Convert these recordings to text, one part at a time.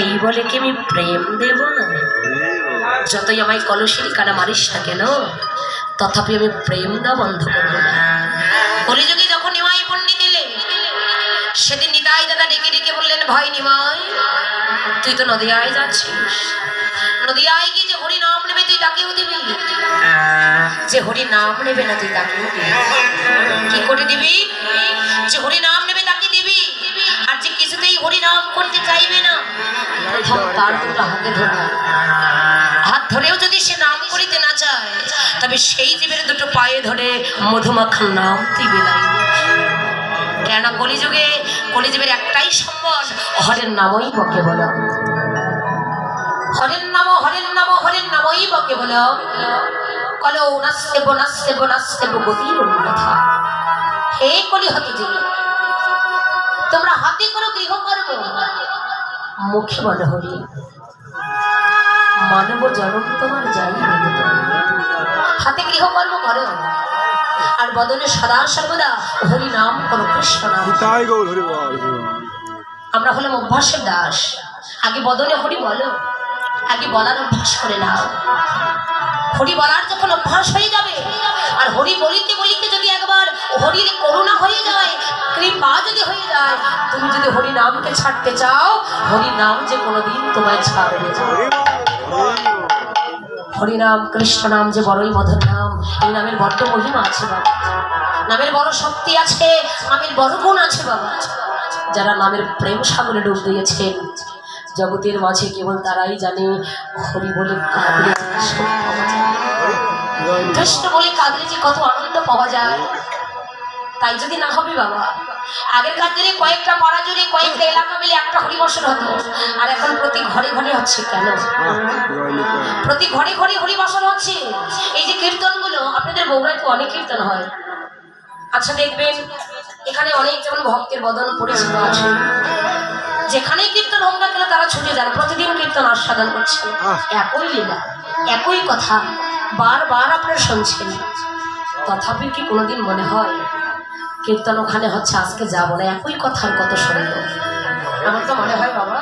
এই বলে কি আমি প্রেম দেব না? যতই আমায় কলসির কানা মারিস না কেন, তথাপি আমি প্রেম দেওয়া বন্ধ করবো না। কলিযুগে যখন নিমাই পণ্ডিত এলে, সেদিন নিতাই দাদা ডেকে ডেকে বললেন, ভাই নিমাই, তুই তো নদিয়ায় যাচ্ছিস, নদিয়ায় গিয়ে যে হরি নাম নেবে তুই তাকেও দিবি, যে হরি নাম নেবে না তুই তাকেও দিবি। কি করে দিবি? যে হরি নাম নেবে তাকে দিবি, আর যে কিছুতেই হরি নাম করতে চাইবে না, প্রথম তার দুটো হাতে ধরবে। হাত ধরেও যদি সে নাম করিতে না চায়, তবে সেই জীবের দুটো পায়ে ধরে মধুমাখার নাম তুই বেলাই। কেন কলিযুগে কলিজীবের একটাই সম্বল, হরের নামই বকে বলো, হরের নাম, হরের নাম, হরের নামই বকে বলো। কলো নাস্তে বনাস্তে বনাস্তে গতির কথা। হে কলি হতে যে তোমরা হাতে করো গৃহকর্ম, মুখে বলো হরি। মানব জনম তোমার যাই হাতে গৃহকর্ম করো, আর বদনে সদা সর্বদা হরি নাম করো, কৃষ্ণ নাম। আমরা হলাম অভ্যাসের দাস। আগে বদনে হরি বলো, আগে বলার অভ্যাস করে নাও। হরি বলার যখন অভ্যাস হয়ে যাবে, আর হরি বলিতে বলিতে যদি একবার হরির করুণা হয়ে যায়, কৃপা যদি হয়ে যায়, তুমি যদি হরি নামকে ছাড়তে চাও, হরি নাম যে কোনোদিন তোমায় ছাড়বে। হরিনাম কৃষ্ণ নাম যে বড়ই মধুর নাম। এই নামের বড্ড মহিমা আছে বাবা, নামের বড় শক্তি আছে, নামের বড় গুণ আছে বাবা। যারা নামের প্রেম সাগরে ডুব দিয়েছেন, জগতের মাঝে কেবল তারাই জানে হরি বলে কাঁদলে কৃষ্ণ বলে কাঁদলে যে কত আনন্দ পাওয়া যায়। তাই যদি না হবে বাবা, আগেরকার দিনে কয়েকটা পাড়া জুড়ে কয়েকটা এলাকা মিলে একটা হরিবসন হতো, আর এখন প্রতি ঘরে ঘরে হচ্ছে। কেন প্রতি ঘরে ঘরে হরিবসন হচ্ছে? এই যে কীর্তনগুলো, আপনাদের বগুড়ায় তো অনেক কীর্তন হয়। আচ্ছা দেখবেন, এখানে অনেক যেমন ভক্তের বদন পরিচিত আছে, যেখানেই কীর্তন হোক না কেন তারা ছুটে যান, প্রতিদিন কীর্তন আস্বাদন করছেন। একই লীলা, একই কথা বারবার আপনারা শুনছেন। তথাপি কি কোনোদিন মনে হয় কীর্তন ওখানে হচ্ছে, আজকে যাবো না, একই কথার কত শুনল? আমার তো মনে হয় বাবা,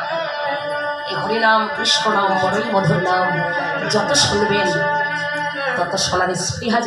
এই হরিনাম কৃষ্ণ নাম বড়ই মধুর নাম, যত শুনবেন তত শোনার স্পৃহা